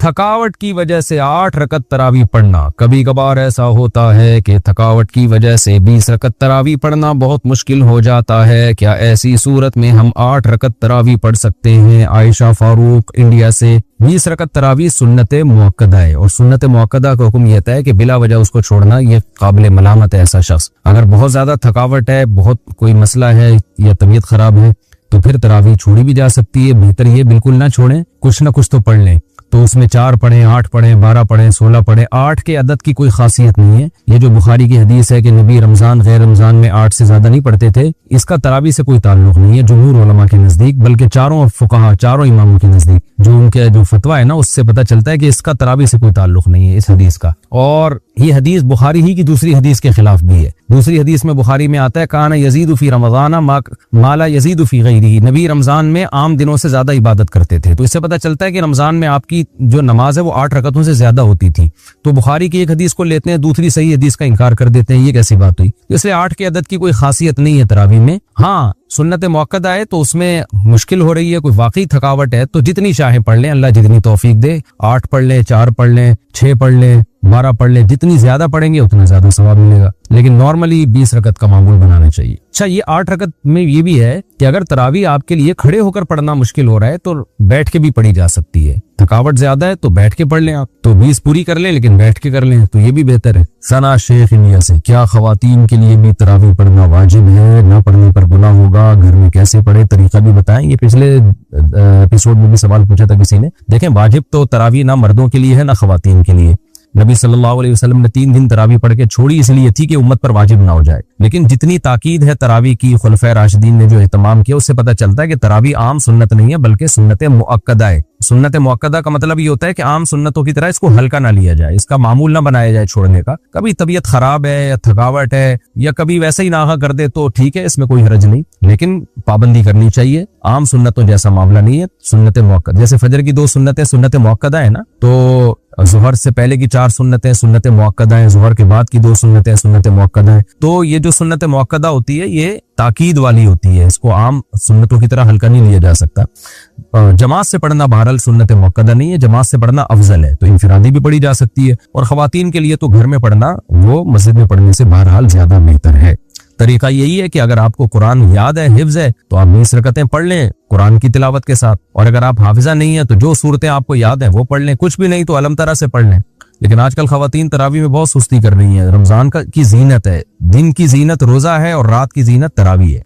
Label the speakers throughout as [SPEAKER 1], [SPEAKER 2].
[SPEAKER 1] थकावट की वजह से 8 रकत तरावी पढ़ना। कभी कभार ऐसा होता है कि थकावट की वजह से 20 रकत तरावी पढ़ना बहुत मुश्किल हो जाता है। क्या ऐसी सूरत में हम 8 रकत तरावी पढ़ सकते हैं? आयशा फारूक इंडिया से। 20 रकत तरावी सुन्नत मुअक्कदा है और सुन्नत मुअक्कदा का हुक्म यह है कि बिला वजह उसको छोड़ना ये काबिल मलामत है। ऐसा शख्स अगर बहुत ज्यादा थकावट है, बहुत कोई मसला है या तबीयत खराब है तो फिर तरावी छोड़ी भी जा सकती है। बेहतर ये बिल्कुल ना छोड़ें, कुछ ना कुछ तो पढ़ लें। तो उसमें 4 पढ़ें, 8 पढ़ें, 12 पढ़ें, 16 पढ़ें। 8 के अदद की कोई खासियत नहीं है। ये जो बुखारी की हदीस है कि नबी रमजान गैर रमजान में 8 से ज्यादा नहीं पढ़ते थे, इसका तरावी से कोई ताल्लुक नहीं है जुमहूर उलमा के नजदीक, बल्कि चारों फुकाहा, चारों इमामों के नजदीक जो उनके जो फतवा है ना, उससे पता चलता है कि इसका तरावी से कोई ताल्लुक नहीं है इस हदीस का। और ये हदीस बुखारी ही की दूसरी हदीस के खिलाफ भी है। दूसरी हदीस में बुखारी में आता है काना यजीदु फी रमजाना माला यजीदु फी गैरिही। नबी रमजान में आम दिनों से ज्यादा इबादत करते थे। तो इससे पता चलता है कि रमजान में आपकी जो नमाज है वो 8 रकतों से ज्यादा होती थी। तो बुखारी की एक हदीस को लेते हैं, दूसरी सही हदीस का इनकार कर देते हैं। ये कैसी बात हुई? इसलिए 8 के अदद की कोई खासियत नहीं है तरावी में। हाँ, सुन्नत मुअक्कदा है तो उसमें मुश्किल हो रही है, कोई वाकई थकावट है तो जितनी चाहे पढ़ लें, अल्लाह जितनी तौफीक दे। 8 पढ़ लें, 4 पढ़ लें, 6 पढ़ लें, 12 पढ़ लें। जितनी ज्यादा पढ़ेंगे उतना ज्यादा सवाब मिलेगा। लेकिन नॉर्मली 20 रकत का मामूल बनाना चाहिए। अच्छा, ये 8 रकत में ये भी है कि अगर तरावी आपके लिए खड़े होकर पढ़ना मुश्किल हो रहा है तो बैठ के भी पढ़ी जा सकती है। थकावट ज्यादा है तो बैठ के पढ़ लें आप, तो 20 पूरी कर लें लेकिन बैठ के कर लें, तो ये भी बेहतर है। सना शेख इंडिया से। क्या खवातीन के लिए भी तरावी पढ़ना वाजिब है? ना पढ़ने पर गुनाह होगा? घर में कैसे पढ़े, तरीका भी बताएं। ये पिछले एपिसोड में भी सवाल पूछा था किसी ने। देखें, वाजिब तो तरावी ना मर्दों के लिए है ना खवातीन के लिए। नबी सल्लल्लाहु अलैहि वसल्लम ने 3 दिन तरावी पढ़ के छोड़ी इसलिए थी कि उम्मत पर वाजिब ना हो जाए। लेकिन जितनी ताकीद है तरावी की, खुलफाए राशिदीन ने जो एहतमाम किया, उससे पता चलता है कि तरावी आम सुन्नत नहीं है बल्कि सुन्नत मुअक्कदा है। सुन्नत मुअक्कदा का मतलब ये होता है कि आम सुन्नतों की तरह इसको हल्का ना लिया जाए, इसका मामूल ना बनाया जाए छोड़ने का। कभी तबीयत खराब है या थकावट है या कभी वैसे ही नागा कर दे तो ठीक है, इसमें कोई हरज नहीं, लेकिन पाबंदी करनी चाहिए। आम सुन्नतों जैसा मामला नहीं है सुन्नत मुअक्कदा। जैसे फजर की 2 सुन्नतें सुन्नत मुअक्कदा है ना, तो ज़ुहर से पहले की 4 सुन्नतें सुन्नत मुअक्कदा है, ज़ुहर के बाद की 2 सुन्नतें सुन्नत मुअक्कदा है। तो ये जो सुन्नत मुअक्कदा होती है ये ताकीद वाली होती है, इसको आम सुन्नतों की तरह हल्का नहीं लिया जा सकता। जमात से पढ़ना बहरहाल सुन्नत मुअक्कदा नहीं है, जमात से पढ़ना अफजल है, तो इंफरादी भी पढ़ी जा सकती है। और खवातीन के लिए तो घर में पढ़ना वो मस्जिद में पढ़ने से बहरहाल ज्यादा बेहतर है। तरीका यही है कि अगर आपको कुरान याद है, हिफ्ज है, तो आप 20 रकतें पढ़ लें कुरान की तिलावत के साथ। और अगर आप हाफिजा नहीं है तो जो सूरतें आपको याद है वो पढ़ लें, कुछ भी नहीं तो अलम तरा से पढ़ लें। लेकिन आजकल खवातीन तरावी में बहुत सुस्ती कर रही हैं। रमजान की जीनत है, दिन की जीनत रोजा है और रात की जीनत तरावी है।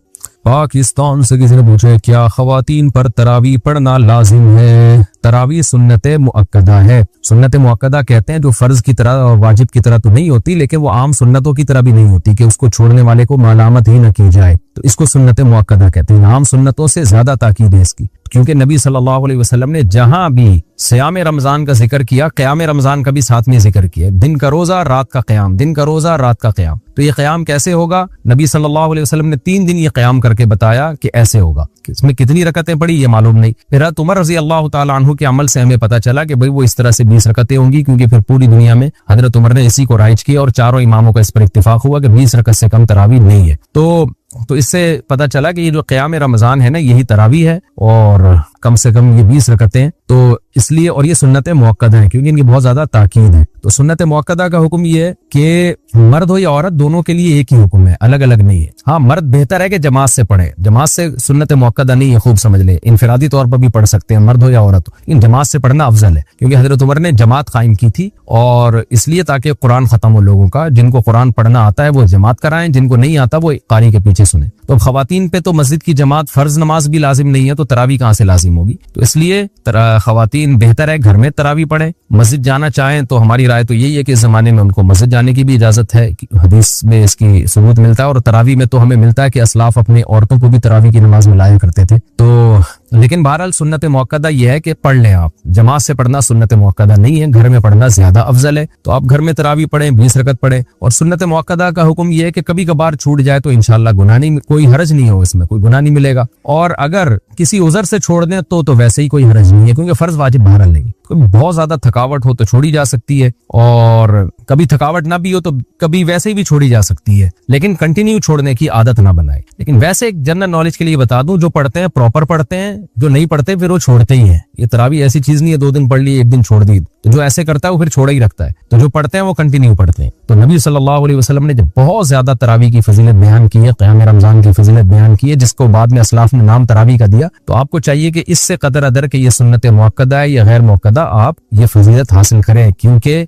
[SPEAKER 1] पाकिस्तान से किसी ने पूछा क्या खवातीन पर तरावी पढ़ना लाजिम है? तरावी सुन्नत मुअक्कदा है। सुन्नत मुअक्कदा कहते हैं जो फर्ज की तरह और वाजिब की तरह तो नहीं होती, लेकिन वो आम सुन्नतों की तरह भी नहीं होती कि उसको छोड़ने वाले को मलामत ही न की जाए, तो इसको सुन्नत मुअक्कदा कहते हैं। आम सुन्नतों से ज्यादा ताकीद है इसकी, क्योंकि नबी सल्लल्लाहु अलैहि वसल्लम ने जहां भी सियाम रमजान का जिक्र किया, क़याम रमजान का भी साथ में जिक्र किया। दिन का रोजा, रात का क़याम, दिन का रोजा, रात का क़याम। तो ये क़याम कैसे होगा? नबी सल्लल्लाहु अलैहि वसल्लम ने 3 दिन ये क़याम करके बताया कि ऐसे होगा। इसमें कितनी रकतें पड़ी ये मालूम नहीं। फिर हज़रत उमर रज़ी अल्लाह ताला अन्हु के अमल से हमें पता चला कि भाई वो इस तरह से 20 रकतें होंगी, क्योंकि फिर पूरी दुनिया में हजरत उमर ने इसी को राइज किया और चारों इमामों का इस पर इत्तिफाक हुआ कि 20 रकत से कम तरावी नहीं है। तो इससे पता चला कि ये जो क़याम रमजान है ना, यही तरावी है और कम से कम ये 20 रकतें हैं। तो इसलिए, और ये सुन्नत मुअक्कदा है क्योंकि इनकी बहुत ज्यादा ताकीद है। तो सुन्नत मुअक्कदा का हुक्म ये है कि मर्द हो या औरत दोनों के लिए एक ही हुक्म है, अलग अलग नहीं है। हाँ, मर्द बेहतर है कि जमात से पढ़े, जमात से सुन्नत मुअक्कदा नहीं है, खूब समझ ले। इनफरादी तौर पर भी पढ़ सकते हैं मर्द हो या औरत हो, इन जमात से पढ़ना अफजल है, क्योंकि हजरत उमर ने जमात कायम की थी और इसलिए ताकि कुरान खत्म हो लोगों का। जिनको कुरान पढ़ना आता है वो जमात कराएं, जिनको नहीं आता वो कारी के पीछे सुने। तो खवातीन पे तो मस्जिद की जमात, फर्ज नमाज भी लाजिम नहीं है, तो तरावी कहाँ से लाजिम होगी? तो इसलिए खवातीन बेहतर है घर में तरावी पढ़े। मस्जिद जाना चाहें तो हमारी राय तो यही है कि इस जमाने में उनको मस्जिद जाने की भी इजाजत है, हदीस में इसकी सबूत मिलता है। और तरावी में तो हमें मिलता है कि असलाफ अपने औरतों को भी तरावी की नमाज में लाया करते थे। तो लेकिन बहरहाल सुन्नत मुअक्कदा यह है कि पढ़ लें आप। जमात से पढ़ना सुन्नत मुअक्कदा नहीं है, घर में पढ़ना ज्यादा अफजल है। तो आप घर में तरावी पढ़ें, 20 रकत पढ़ें। और सुन्नत मुअक्कदा का हुक्म यह है कि कभी कभार छूट जाए तो इंशाअल्लाह गुनाह नहीं, कोई हरज नहीं हो, इसमें कोई गुनाह नहीं मिलेगा। और अगर किसी उज़र से छोड़ दें तो वैसे ही कोई हरज नहीं है, क्योंकि फर्ज वाजिब बहरहाल नहीं। बहुत ज्यादा थकावट हो तो छोड़ी जा सकती है, और कभी थकावट ना भी हो तो कभी वैसे ही भी छोड़ी जा सकती है, लेकिन कंटिन्यू छोड़ने की आदत ना बनाए। लेकिन वैसे एक जनरल नॉलेज के लिए बता दूं, जो पढ़ते हैं प्रॉपर पढ़ते हैं, जो नहीं पढ़ते फिर वो छोड़ते ही हैं। ये तरावी ऐसी चीज नहीं है 2 दिन पढ़ ली 1 दिन छोड़ दी, तो जो ऐसे करता है वो फिर छोड़ा ही रखता है। तो जो पढ़ते हैं वो कंटिन्यू पढ़ते हैं। तो नबी सल्लल्लाहु अलैहि वसल्लम ने जब बहुत ज्यादा तरावी की फजीलत बयान की है, क़याम रमजान की फजीलत बयान की है, जिसको बाद में असलाफ ने नाम तरावी का दिया, तो आपको चाहिए कि इससे कदर अदर के ये सुन्नत मुअक्कदा है या गैर मुअक्कदा, आप ये फजीलत हासिल करें। क्योंकि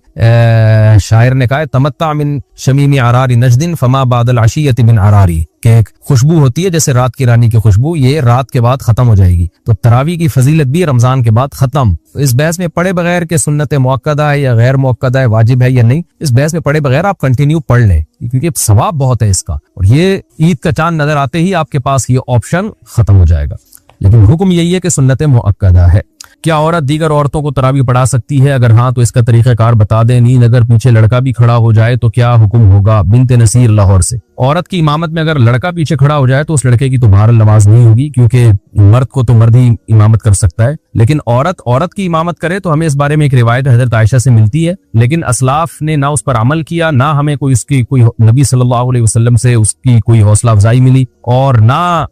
[SPEAKER 1] शायर ने कहा तमत्ता मिन शमीमी आरारी नजदिन फमा बादल आशियत बिन आरारी, कि एक खुशबू होती है जैसे रात की रानी की खुशबू, ये रात के बाद खत्म हो जाएगी। तो तरावी की फजीलत भी रमजान के बाद खत्म। तो इस बहस में पढ़े बगैर के सुन्नत मुअक्कदा है या गैर मुअक्कदा है, वाजिब है या नहीं, इस बहस में पढ़े बगैर आप कंटिन्यू पढ़ लें, क्योंकि सवाब बहुत है इसका। और ये ईद का चांद नजर आते ही आपके पास ये ऑप्शन खत्म हो जाएगा। लेकिन हुक्म यही है कि सुन्नत मुअक्कदा है। क्या औरत दीगर औरतों को तरावी पढ़ा सकती है? अगर हाँ तो इसका तरीक़ाकार बता दें। नींद अगर पीछे लड़का भी खड़ा हो जाए तो क्या हुक्म होगा? बिनते नसीर लाहौर से। औरत की इमामत में अगर लड़का पीछे खड़ा हो जाए तो उस लड़के की तो बहरहाल नमाज नहीं होगी, क्योंकि मर्द को तो मर्द ही इमामत कर सकता है। लेकिन औरत की इमामत करे तो हमें इस बारे में एक रिवायत हजरत आयशा से मिलती है, लेकिन असलाफ ने ना उस पर अमल किया, ना हमें कोई नबी सल्लल्लाहु अलैहि वसल्लम से उसकी कोई हौसला अफजाई मिली, और ना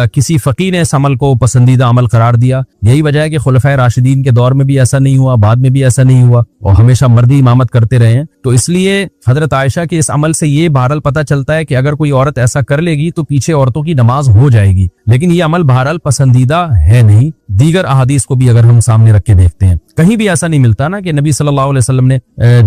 [SPEAKER 1] किसी फकीह ने इस अमल को पसंदीदा अमल करार दिया। यही वजह है कि खुलफाए राशिदीन के दौर में भी ऐसा नहीं हुआ, बाद में भी ऐसा नहीं हुआ, और हमेशा मर्दी इमामत करते रहे हैं। तो इसलिए हजरत आयशा के इस अमल से ये बहरहाल पता चलता है कि अगर कोई औरत ऐसा कर लेगी तो पीछे औरतों की नमाज हो जाएगी। लेकिन ये अमल बहरहाल पसंदीदा है नहीं। दीगर अहादीस को भी अगर हम सामने रख के देखते हैं, कहीं भी ऐसा नहीं मिलता ना कि नबी सल्लल्लाहु अलैहि वसल्लम ने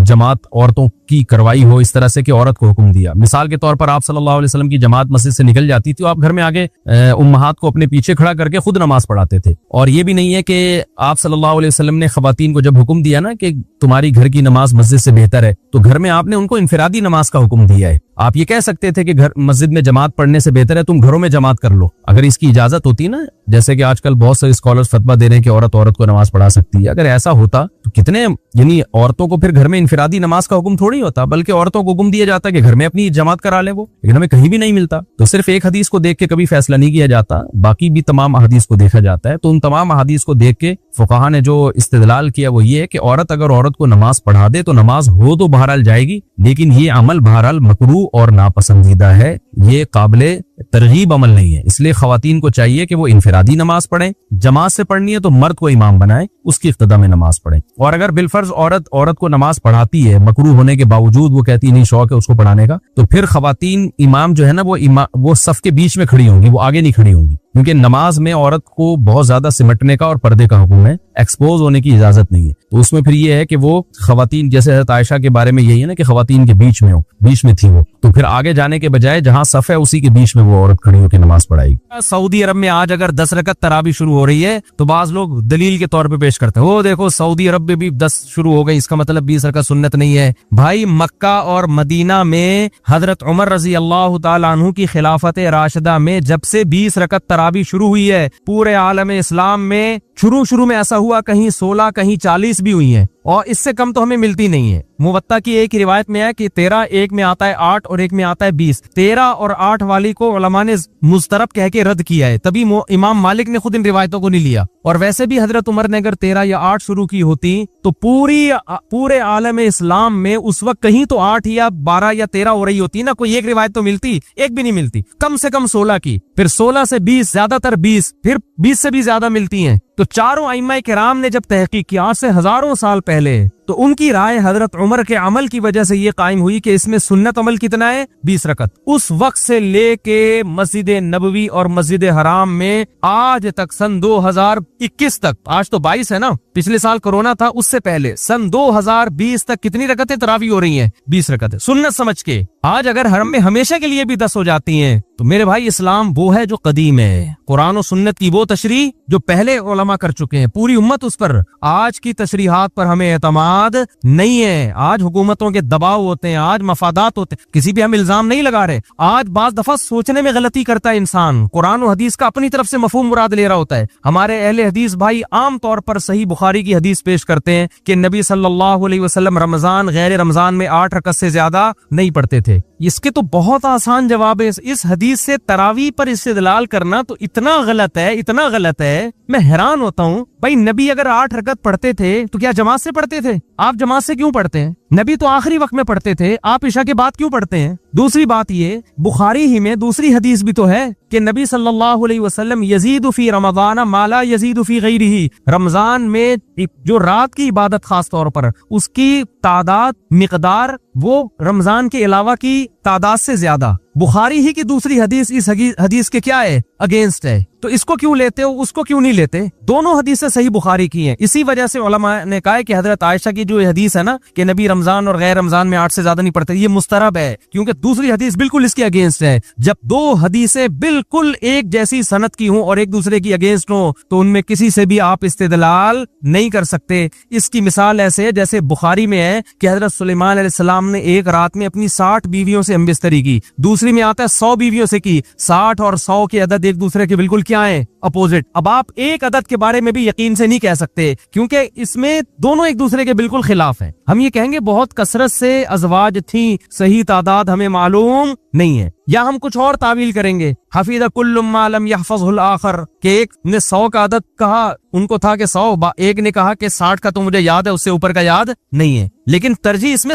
[SPEAKER 1] जमात औरतों की करवाई हो इस तरह से कि औरत को हुक्म दिया। मिसाल के तौर पर आप सल्लल्लाहु अलैहि वसल्लम की जमात मस्जिद से निकल जाती थी, तो आप घर में आगे उम्महात को अपने पीछे खड़ा करके खुद नमाज पढ़ाते थे। और ये भी नहीं है कि आप सल्लल्लाहु अलैहि वसल्लम ने खवातीन को जब हुक्म दिया ना कि तुम्हारी घर की नमाज मस्जिद से बेहतर है, तो घर में आपने उनको इनफिरादी नमाज का हुक्म दिया है। आप ये कह सकते थे कि घर मस्जिद में जमात पढ़ने से बेहतर है तुम घरों में जमात कर लो, अगर इसकी इजाजत होती ना, जैसे कि आजकल बहुत सारे स्कॉलर्स फतवा दे रहे हैं कि औरत को नमाज पढ़ा सकती है। अगर ऐसा होता तो कितने, यानी औरतों को फिर घर में इनफिरादी नमाज का हुक्म थोड़ी होता, बल्कि औरतों को हुक्म दिया जाता कि घर में अपनी जमात करा ले वो। लेकिन हमें कहीं भी नहीं मिलता। तो सिर्फ एक हदीस को देख के कभी फैसला नहीं किया जाता, बाकी भी तमाम अहादीस को देखा जाता है। तो उन तमाम अहादीस को देख के फुकाहा ने जो इस्तिदलाल किया वो ये है कि औरत अगर औरत को नमाज पढ़ा दे तो नमाज हो तो बहरहाल जाएगी, लेकिन ये अमल बहरहाल मकरूह और नापसंदीदा है, ये काबिले तरगीब अमल नहीं है। इसलिए खवातीन को चाहिए कि वो इनफिरादी नमाज पढ़ें, जमात से पढ़नी है तो मर्द को इमाम बनाए, उसकी इक्तदा में नमाज पढ़ें। और अगर बिलफर्ज औरत को नमाज पढ़ाती है मकरूह होने के बावजूद, वो कहती नहीं शौक है उसको पढ़ाने का, तो फिर खवातीन इमाम जो है ना वो सफ के बीच में खड़ी होंगी, वो आगे नहीं खड़ी होंगी, क्योंकि नमाज में औरत को बहुत ज्यादा सिमटने का और पर्दे का हुक्म है, एक्सपोज होने की इजाजत नहीं है। तो उसमें फिर ये है कि वो खवातीन, जैसे हज़रत आयशा के बारे में यही है ना कि खवातीन के बीच में हो, बीच में थी वो, तो फिर आगे जाने के बजाय जहां सफ है उसी के बीच में वो औरत खड़ी होकर नमाज पढ़ाएगी। सऊदी अरब में आज अगर 10 रकत तरावी शुरू हो रही है तो बाज लोग दलील के तौर पे पेश करते हैं, वो देखो सऊदी अरब में भी 10 शुरू हो गई, इसका मतलब 20 रकत सुन्नत नहीं है। भाई मक्का और मदीना में हजरत उमर रजी अल्लाह तआला अन्हु की खिलाफत राशिदा में जब से 20 रकत तरावी शुरू हुई है, पूरे आलम इस्लाम में शुरू में ऐसा हुआ कहीं 16 कहीं 40 भी हुई है, और इससे कम तो हमें मिलती नहीं है। मुवत्ता की एक रिवायत में है कि 13, एक में आता है 8 और एक में आता है 20। 13 और 8 वाली को उलमा ने मुस्तरब कह के रद्द किया है, तभी इमाम मालिक ने खुद इन रिवायतों को नहीं लिया। और वैसे भी हजरत उमर ने अगर 13 या 8 शुरू की होती तो पूरे आलम इस्लाम में उस वक्त कहीं तो 8 या 12 या 13 हो रही होती ना, कोई एक रिवायत तो मिलती, एक भी नहीं मिलती। कम से कम 16 की, फिर 16 से 20, ज्यादातर 20, फिर 20 से भी ज्यादा मिलती हैं। तो चारों आइम्मा किराम ने जब तहकीक किया आज से हजारों साल पहले, तो उनकी राय हजरत उमर के अमल की वजह से ये कायम हुई कि इसमें सुन्नत अमल कितना है, 20 रकत। उस वक्त से लेके मस्जिद नबवी और मस्जिद हराम में आज तक सन 2021 तक, आज तो 22 है ना, पिछले साल कोरोना था, उससे पहले सन 2020 तक कितनी रकतें तरावी हो रही हैं? 20 रकतें सुन्नत समझ के। आज अगर हरम में हमेशा के लिए भी 10 हो जाती हैं तो मेरे भाई इस्लाम वो है जो कदीम है, कुरान और सुन्नत की वो तशरीह जो पहले उलमा कर चुके हैं, पूरी उम्मत उस पर, आज की तशरीहात पर हमें एतमाद नहीं है। आज हुकूमतों के दबाव होते हैं, आज मफादात होते हैं, किसी पे हम इल्जाम नहीं लगा रहे। आज बाज दफा सोचने में गलती करता है इंसान, कुरान और हदीस का अपनी तरफ से मफहूम मुराद ले रहा होता है। हमारे अहले हदीस भाई आम तौर पर सही बुखारी की हदीस पेश करते हैं कि नबी सल्लल्लाहु अलैहि वसल्लम रमजान गैर रमजान में 8 रकत से ज्यादा नहीं पढ़ते थे। इसके तो बहुत आसान जवाब है। इस हदीस से तरावी पर इस्तेदलाल करना तो इतना गलत है, इतना गलत है, मैं हैरान होता हूँ। भाई नबी अगर 8 रकत पढ़ते थे तो क्या जमात से पढ़ते थे? आप जमात से क्यों पढ़ते हैं? नबी तो आखिरी वक्त में पढ़ते थे, आप इशा के बाद क्यों पढ़ते हैं? दूसरी बात ये, बुखारी ही में दूसरी हदीस भी तो है कि नबी सल्लल्लाहु अलैहि वसल्लम यजीदु फी रमजान माला यजीदु फी गैरिही, रमजान में जो रात की इबादत खास तौर पर उसकी तादाद मिकदार वो रमजान के अलावा की तादाद से ज्यादा। बुखारी ही की दूसरी हदीस इस हदीस के क्या है? अगेंस्ट है। तो इसको क्यों लेते हो, उसको क्यों नहीं लेते? दोनों हदीसें सही बुखारी की हैं। इसी वजह से उलमा ने कहा है कि हजरत आयशा की जो हदीस है ना कि नबी रमजान और गैर रमजान में 8 से ज्यादा नहीं पढ़ते, ये मुस्तरब है, क्योंकि दूसरी हदीस बिल्कुल इसके अगेंस्ट है। जब दो हदीसें बिल्कुल एक जैसी सनद की हों और एक दूसरे की अगेंस्ट हो तो उनमें किसी से भी आप इस्तेदलाल नहीं कर सकते। इसकी मिसाल ऐसे है जैसे बुखारी में है कि हजरत सुलेमान अलैहिस्सलाम ने एक रात में अपनी 60 बीवियों से हमबिस्तरी की, दूसरी में आता है 100 बीवियों से की। 60 और 100 के अदद एक दूसरे के बिल्कुल क्या है? अपोजिट। अब आप एक अदद के बारे में भी यकीन से नहीं कह सकते क्योंकि इसमें दोनों एक दूसरे के बिल्कुल खिलाफ हैं। हम ये कहेंगे बहुत कसरत से अज़वाज थी, सही तादाद हमें मालूम नहीं है, या हम कुछ और तावील करेंगे। हफीज़ कुल्लु मा लम यहफ़ज़हुल आखर के एक ने 100 का अदद कहा, उनको था कि 100, एक ने कहा कि 60 का तो मुझे याद है, उससे ऊपर का याद नहीं है। लेकिन तरजीह इसमें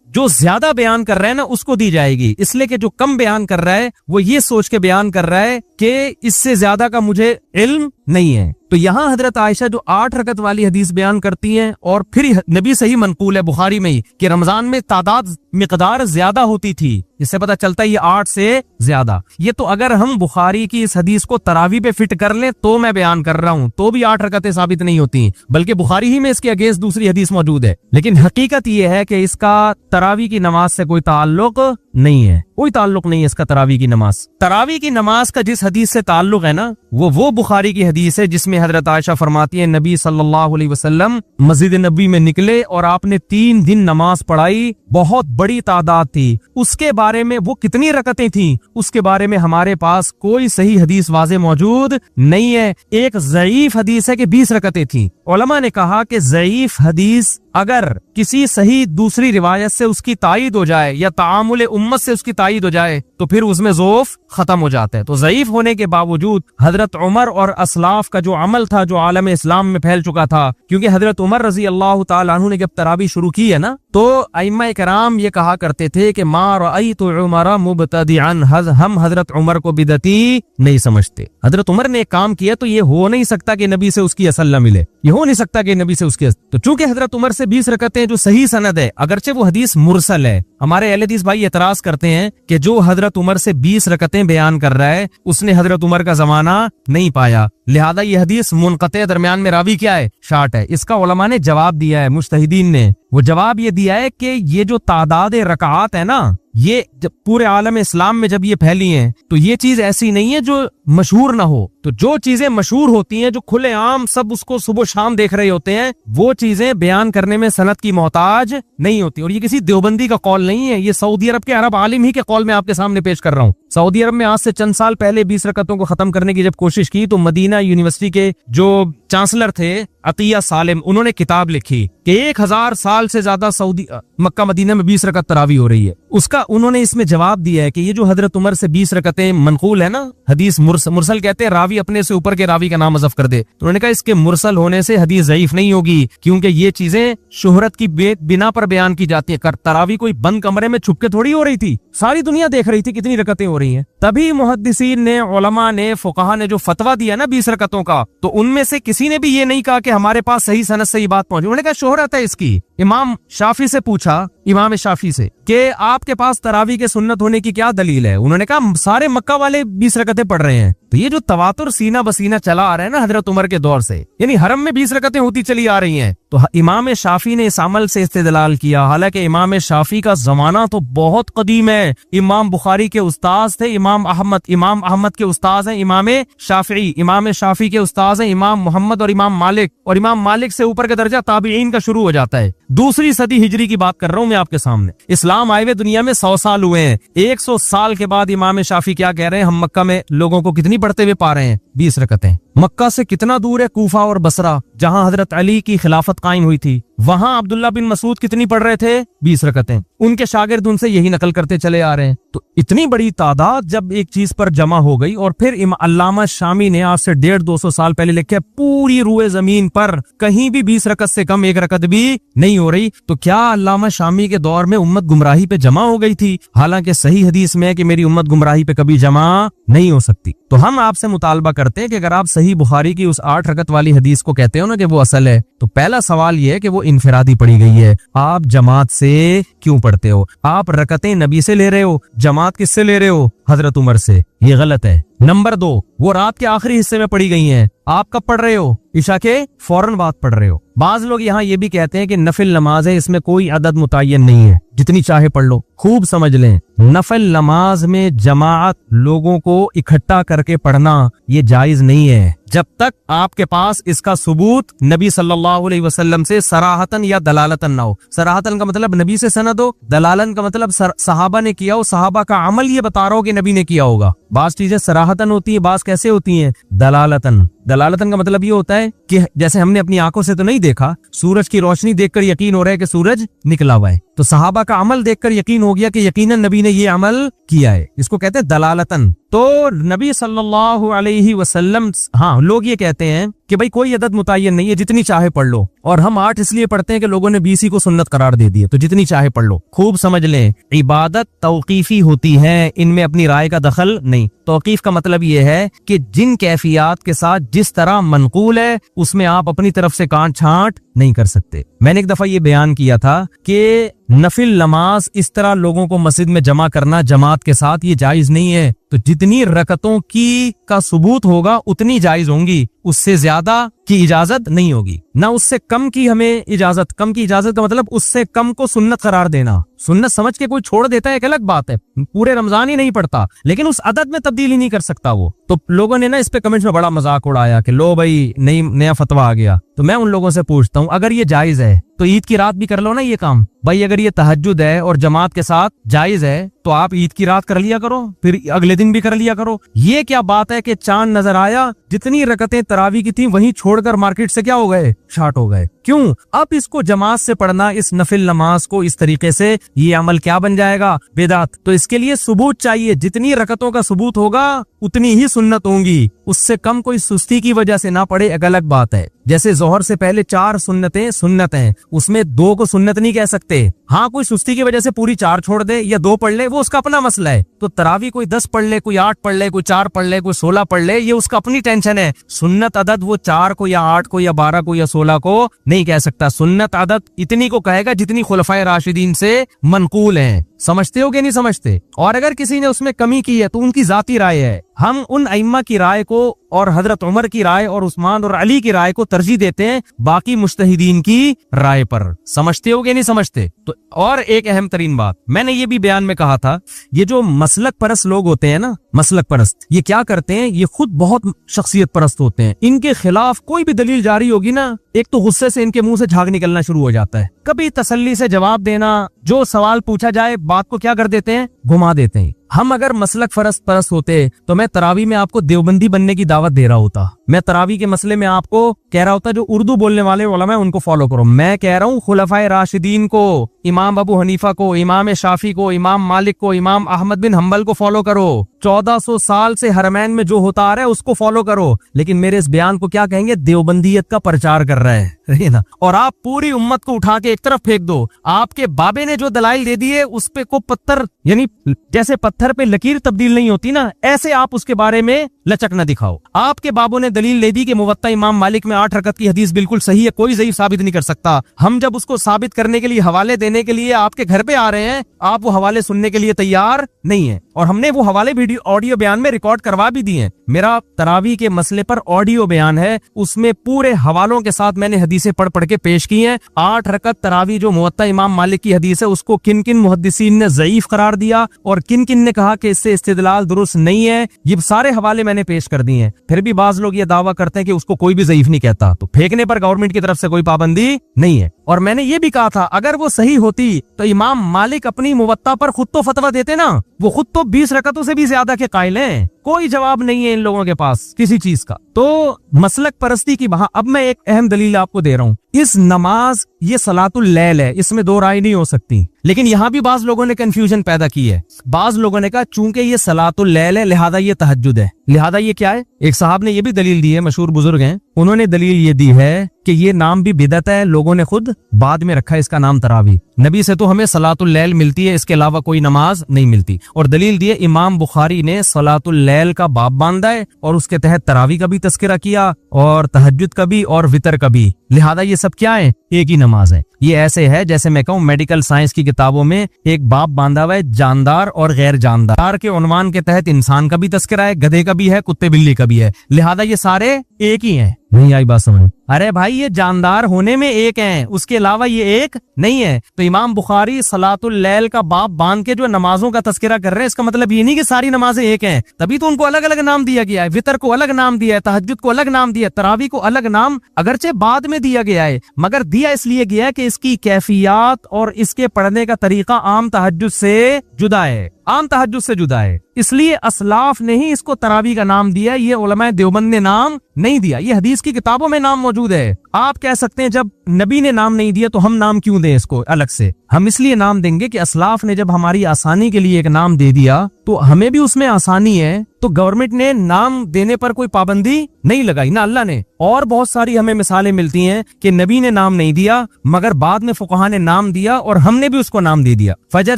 [SPEAKER 1] जो ज्यादा बयान कर रहा है ना उसको दी जाएगी, इसलिए कि जो कम बयान कर रहा है वो ये सोच के बयान कर रहा है कि इससे ज्यादा का मुझे इल्म नहीं है। तो यहाँ हजरत आयशा जो 8 रकत वाली हदीस बयान करती हैं और फिर नबी से ही मनकूल है बुखारी में ही कि रमजान में तादाद मिकदार ज्यादा होती थी, इससे पता चलता है ये 8 से ज्यादा। ये तो अगर हम बुखारी की इस हदीस को तरावी पे फिट कर लें तो मैं बयान कर रहा हूँ, तो भी 8 रकतें साबित नहीं होती, बल्कि बुखारी ही में इसके अगेंस्ट दूसरी हदीस मौजूद है। लेकिन हकीकत ये है कि इसका तरावी की नमाज से कोई ताल्लुक नहीं है, कोई ताल्लुक नहीं है इसका तरावी की नमाज। तरावी की नमाज का जिस हदीस से ताल्लुक है ना वो बुखारी की हदीस है जिसमें हजरत आयशा फरमाती है नबी सल्लल्लाहु अलैहि वसल्लम मस्जिद नबी में निकले और आपने 3 दिन नमाज पढ़ाई, बहुत बड़ी तादाद थी। उसके बारे में वो कितनी रकतें थी उसके बारे में हमारे पास कोई सही हदीस वाज़े मौजूद नहीं है। एक ज़ईफ हदीस है कि 20 रकतें थी। उलमा ने कहा कि ज़ईफ हदीस अगर किसी सही दूसरी रिवायत से उसकी तायीद हो जाए या तामुल उम्मत से उसकी तायीद हो जाए तो फिर उसमें ज़ोफ खत्म हो जाता है। तो ज़ईफ होने के बावजूद हजरत उमर और असलाफ का जो अमल था जो आलम इस्लाम में फैल चुका था, क्योंकि हजरत उमर रजी अल्लाह ताला अन्हु ने जब तरावी शुरू की है ना तो अइम्मा इकराम ये कहा करते थे कि मा रअयतु उमर मुब्तदिअन, हम हजरत उमर को बिदती नहीं समझते। हजरत उमर ने एक काम किया तो ये हो नहीं सकता कि नबी से उसकी असल न मिले, ये हो नहीं सकता कि नबी से उसकी तो चूंकि हजरत उमर से 20 रकतें जो सही सनद है, अगरचे वो हदीस मुरसल है, हमारे अहले हदीस भाई एतराज करते हैं कि जो हजरत उमर से 20 रकतें बयान कर रहा है उसने हजरत उमर का जमाना नहीं पाया, लिहाजा ये हदीस मुनक़ते, दरमियान में रावी क्या है? शार्ट है। इसका उलमा ने जवाब दिया है, मुज्तहिदीन ने वो जवाब ये दिया है कि ये जो तादाद रकात है ना ये जब पूरे आलम इस्लाम में जब ये फैली हैं तो ये चीज ऐसी नहीं है जो मशहूर ना हो। तो जो चीजें मशहूर होती हैं, जो खुले आम सब उसको सुबह शाम देख रहे होते हैं, वो चीजें बयान करने में सनद की मोहताज नहीं होती। और ये किसी देवबंदी का कौल नहीं है, ये सऊदी अरब के अरब आलिम ही के कौल में आपके सामने पेश कर रहा हूँ। सऊदी अरब में आज से चंद साल पहले 20 रकतों को खत्म करने की जब कोशिश की तो मदीना यूनिवर्सिटी के जो चांसलर थे अतिया सालिम, उन्होंने किताब लिखी कि 1000 साल से ज्यादा सऊदी मक्का मदीना में 20 रकत तरावी हो रही है। उसका उन्होंने इसमें जवाब दिया है कि ये जो हजरत उमर से 20 रकतें मनकूल है ना, हदीस मुरसल कहते हैं रावी अपने से ऊपर के रावी का नाम हज़फ कर दे, तो उन्होंने कहा इसके मुरसल होने से हदीस ज़ईफ नहीं होगी क्योंकि ये चीजें शोहरत की बिना पर बयान की जाती है। तरावी कोई बंद कमरे में छुप के थोड़ी हो रही थी, सारी दुनिया देख रही थी कितनी रकतें हो रही हैं। तभी मुहद्दिसीन ने, उलमा ने, फुक़हा ने जो फतवा दिया ना 20 रकतों का, तो उनमें से किसी ने भी ये नहीं कहा कि हमारे पास सही सनद से ये बात पहुंची। उन्होंने कहा शोहरत है इसकी। इमाम शाफी से पूछा, इमाम शाफी से, कि आपके पास तरावी के सुन्नत होने की क्या दलील है? उन्होंने कहा सारे मक्का वाले 20 रकतें पढ़ रहे हैं। तो ये जो तवातुर सीना बसीना चला आ रहा है ना हजरत उमर के दौर से, यानी हरम में 20 रकतें होती चली आ रही हैं, तो इमाम शाफी ने इस अमल से इस्तेदलाल किया। हालांकि इमाम शाफी का जमाना तो बहुत कदीम है। इमाम बुखारी के उस्ताद थे इमाम अहमद के उस्ताद हैं इमाम शाफी, इमाम शाफी के उस्ताद हैं इमाम मोहम्मद और इमाम मालिक से ऊपर का दर्जा ताबीईन का शुरू हो जाता है। दूसरी सदी हिजरी की बात कर रहा हूं मैं आपके सामने। इस्लाम आए हुए दुनिया में 100 साल हुए हैं। 100 साल के बाद इमाम शाफी क्या कह रहे हैं? हम मक्का में लोगों को कितनी पढ़ते हुए पा रहे हैं? 20 रकतें। मक्का से कितना दूर है कूफा और बसरा, जहां हजरत अली की खिलाफत कायम हुई थी? वहां अब्दुल्ला बिन मसूद कितनी पढ़ रहे थे? 20 रकतें। उनके शागिर्द उनसे यही नकल करते चले आ रहे हैं। तो इतनी बड़ी तादाद जब एक चीज पर जमा हो गई, और फिर अल्लामा शामी ने आज से 150-200 साल पहले लिखे पूरी रूए जमीन पर कहीं भी 20 रकत से कम एक रकत भी नहीं हो रही, तो क्या अल्लामा शामी के दौर में उम्मत गुमराही पे जमा हो गई थी? हालांकि सही हदीस में है कि मेरी उम्मत गुमराही पे कभी जमा नहीं हो सकती। तो हम आपसे मुतालबा करते हैं कि अगर आप सही बुखारी की उस 8 रकत वाली हदीस को कहते हो ना कि वो असल है, तो पहला सवाल ये है कि वो इनफिरादी पढ़ी गई है, आप जमात से क्यों पढ़ते हो? आप रकतें नबी से ले रहे हो, जमात किससे ले रहे हो? हजरत उमर से। ये गलत है। नंबर 2, वो रात के आखिरी हिस्से में पढ़ी गई हैं, आप कब पढ़ रहे हो? इशा के फौरन बाद पढ़ रहे हो। बाज लोग यहाँ ये भी कहते हैं कि नफिल नमाज है, इसमें कोई अदद मुतय्यन नहीं है, जितनी चाहे पढ़ लो। खूब समझ लें, नफिल नमाज में जमात लोगों को इकट्ठा करके पढ़ना ये जायज नहीं है, जब तक आपके पास इसका सबूत नबी सल्लल्लाहु अलैहि वसल्लम से सराहतन या दलालतन ना हो। सराहतन का मतलब नबी से सनद हो, दलालन का मतलब सहाबा ने किया हो, सहाबा का अमल ये बता रहा हो कि नबी ने किया होगा। बास चीजें सराहतन होती है, बास कैसे होती हैं? दलालतन। दलालतन का मतलब ये होता है कि जैसे हमने अपनी आंखों से तो नहीं देखा, सूरज की रोशनी देखकर यकीन हो रहा है कि सूरज निकला हुआ है, तो सहाबा का अमल देखकर यकीन हो गया कि यकीनन नबी ने ये अमल किया है। इसको कहते हैं दलालतन। तो नबी सल्लल्लाहु अलैहि वसल्लम, हाँ, लोग ये कहते हैं कि भाई कोई अदद मुतय्यन नहीं है, जितनी चाहे पढ़ लो, और हम 8 इसलिए पढ़ते हैं कि लोगों ने 20 को सुन्नत करार दे दिया, तो जितनी चाहे पढ़ लो। खूब समझ लें, इबादत तौकीफी होती है, इनमें अपनी राय का दखल नहीं। तौकीफ का मतलब ये है कि जिन कैफियत के साथ जिस तरह मनकूल है, उसमें आप अपनी तरफ से काट छांट नहीं कर सकते। मैंने एक दफा ये बयान किया था कि नफिल नमाज इस तरह लोगों को मस्जिद में जमा करना जमात के साथ ये जायज नहीं है। तो जितनी रकतों की का सबूत होगा उतनी जायज होंगी, उससे ज्यादा की इजाजत नहीं होगी, ना उससे कम की हमें इजाजत। कम की इजाजत का मतलब उससे कम को सुन्नत करार देना। सुन्नत समझ के कोई छोड़ देता है एक अलग बात है, पूरे रमजान ही नहीं पढ़ता, लेकिन उस अदद में तब्दीली नहीं कर सकता वो। तो लोगों ने ना इस पे कमेंट्स में बड़ा मजाक उड़ाया कि लो भाई नया फतवा आ गया। तो मैं उन लोगों से पूछता हूँ, अगर ये जायज है तो ईद की रात भी कर लो ना ये काम भाई। अगर ये तहज्जुद है और जमात के साथ जायज है तो आप ईद की रात कर लिया करो, फिर अगले दिन भी कर लिया करो। ये क्या बात है कि चांद नजर आया, जितनी रकतें तरावी की थी वहीं छोड़कर मार्केट से क्या हो गए? शार्ट हो गए। क्यों? अब इसको जमात से पढ़ना, इस नफिल नमाज को इस तरीके से, ये अमल क्या बन जाएगा? बिदात। तो इसके लिए सबूत चाहिए, जितनी रकतों का सबूत होगा उतनी ही सुन्नत होंगी, उससे कम कोई सुस्ती की वजह से ना पढ़े एक अलग बात है। जैसे जोहर से पहले 4 सुन्नतें सुन्नत हैं, उसमें 2 को सुन्नत नहीं कह सकते। हाँ, कोई सुस्ती की वजह से पूरी 4 छोड़ दे या 2 पढ़ ले, वो उसका अपना मसला है। तो तरावी कोई 10 पढ़ ले, कोई 8 पढ़ ले, कोई 4 पढ़ ले, कोई 16 पढ़ ले, ये उसका अपनी टेंशन है। सुन्नत अदद वो 4 को या 8 को या 12 को या 16 को नहीं कह सकता। सुन्नत अदद इतनी को कहेगा जितनी खुलफाए राशिदीन से मनकूल है। समझते हो कि नहीं समझते? और अगर किसी ने उसमें कमी की है तो उनकी जाती राय है। हम उन अइम्मा की राय को और हजरत उमर की राय और उस्मान और अली की राय को तरजीह देते हैं बाकी मुज्तहिदीन की राय पर। समझते हो कि नहीं समझते? तो और एक अहम तरीन बात मैंने ये भी बयान में कहा था, ये जो मसलक परस्त लोग होते हैं ना, मसलक परस्त, ये क्या करते हैं? ये खुद बहुत शख्सियत परस्त होते हैं। इनके खिलाफ कोई भी दलील जारी होगी ना, एक तो गुस्से से इनके मुंह से झाग निकलना शुरू हो जाता है। कभी तसल्ली से जवाब देना, जो सवाल पूछा जाए बात को क्या कर देते हैं? घुमा देते हैं। हम अगर मसलक परस्त होते तो मैं तरावी में आपको देवबंदी बनने की दावत दे रहा होता। मैं तरावी के मसले में आपको कह रहा होता जो उर्दू बोलने वाले उलमा उनको फॉलो करो। मैं कह रहा हूँ खुलफाए राशिदीन को, इमाम अबू हनीफा को, इमाम शाफी को, इमाम मालिक को, इमाम अहमद बिन हम्बल को फॉलो करो। 1400 साल से हरमैन में जो होता आ रहा है उसको फॉलो करो। लेकिन मेरे इस बयान को क्या कहेंगे? देवबंदियत का प्रचार कर रहा है ना। और आप पूरी उम्मत को उठा के एक तरफ फेंक दो। आपके बाबे ने जो दलाइल दे दिए उस पे को पत्थर, यानी जैसे पत्थर पे लकीर तब्दील नहीं होती ना, ऐसे आप उसके बारे में लचक न दिखाओ। आपके बाबों ने दलील दे दी कि मुवत्ता इमाम मालिक में 8 रकत की हदीस बिल्कुल सही है, कोई ज़ईफ साबित नहीं कर सकता। हम जब उसको साबित करने के लिए, हवाले देने के लिए आपके घर पे आ रहे हैं, आप वो हवाले सुनने के लिए तैयार नहीं है। और हमने वो हवाले वीडियो ऑडियो बयान में रिकॉर्ड करवा भी दिए। मेरा तरावी के मसले पर ऑडियो बयान है, उसमें पूरे हवालों के साथ मैंने हदीसें पढ़ के पेश की हैं। 8 रकत तरावी जो मुवत्ता इमाम मालिक की हदीस है, उसको किन किन मुहद्दिसीन ने ज़ईफ करार दिया और किन किन ने कहा कि इससे इस्तिदलाल दुरुस्त नहीं है। ये सारे हवाले मैंने पेश कर दिए हैं, फिर भी बाज लोग ये दावा करते हैं कि उसको कोई भी ज़ईफ नहीं कहता, तो फेंकने पर गवर्नमेंट की तरफ से कोई पाबंदी नहीं है। और मैंने ये भी कहा था अगर वो सही होती तो इमाम मालिक अपनी मुवत्ता पर खुद तो फतवा देते ना, वो खुद तो 20 रकतों से भी ज्यादा के कायल हैं, कोई जवाब नहीं है इन लोगों के पास किसी चीज का। तो मसलक परस्ती की वहां अब मैं एक अहम दलील आपको दे रहा हूं, इस नमाज ये सलातुल लैल है, इसमें दो राय नहीं हो सकती। लेकिन यहाँ भी बाज लोगों ने कंफ्यूजन पैदा की है। बाज लोगों ने कहा चूंकि ये सलातुल लैल है लिहाजा ये तहज्जुद है। लिहाजा ये क्या है, एक साहब ने ये भी दलील दी है, मशहूर बुजुर्ग हैं, उन्होंने दलील ये दी है कि ये नाम भी बिदअत है, लोगों ने खुद बाद में रखा है इसका नाम तरावी। नबी से तो हमें सलातुल लैल मिलती है, इसके अलावा कोई नमाज नहीं मिलती। और दलील दी है इमाम बुखारी ने सलातुल लैल का बाब बांधा है और उसके तहत तरावी का भी तस्करा किया और तहज्जुद का भी और वितर का भी। लिहाजा ये सब क्या है, एक ही नमाज है। ये ऐसे है जैसे मैं कहूँ मेडिकल साइंस की किताबों में एक बाब बांधा हुआ है जानदार और गैर जानदार के उन्वान के तहत इंसान का भी तस्करा है, गधे का भी है, कुत्ते बिल्ली का भी है। लिहाजा ये सारे एक ही हैं। नहीं आई बात समझ? अरे भाई ये जानदार होने में एक हैं, उसके अलावा ये एक नहीं है। तो इमाम बुखारी सलातुल लैल का बाब बांध के जो नमाजों का तस्करा कर रहे हैं, इसका मतलब ये नहीं कि सारी नमाजें एक हैं, तभी तो उनको अलग अलग नाम दिया गया है। वितर को अलग नाम दिया है, तहज्जुद को अलग नाम दिया है, तरावी को अलग नाम अगरचे बाद में दिया गया है, मगर दिया इसलिए गया है कि इसकी कैफियत और इसके पढ़ने का तरीका आम तहज्जुद से जुदा है, आम तहज्जुद से जुदा है। इसलिए असलाफ ने ही इसको तरावी का नाम दिया, ये उलमाए देवबंद ने नाम नहीं दिया। ये हदीस की किताबों में नाम मौजूद है। आप कह सकते हैं जब नबी ने नाम नहीं दिया तो हम नाम क्यों दें इसको अलग से? हम इसलिए नाम देंगे कि असलाफ ने जब हमारी आसानी के लिए एक नाम दे दिया तो हमें भी उसमें आसानी है, तो गवर्नमेंट ने नाम देने पर कोई पाबंदी नहीं लगाई ना अल्लाह ने। और बहुत सारी हमें मिसालें मिलती हैं कि नबी ने नाम नहीं दिया मगर बाद में फुकहा ने नाम दिया और हमने भी उसको नाम दे दिया। फजर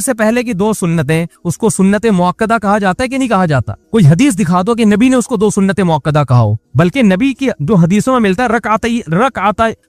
[SPEAKER 1] से पहले की 2 सुन्नतें, उसको सुन्नत मुअक्कदा कहा जाता है कि नहीं कहा जाता? कोई हदीस दिखा दो कि नबी ने उसको 2 सुन्नत मुअक्कदा कहा हो। बल्कि नबी की जो हदीसों में मिलता है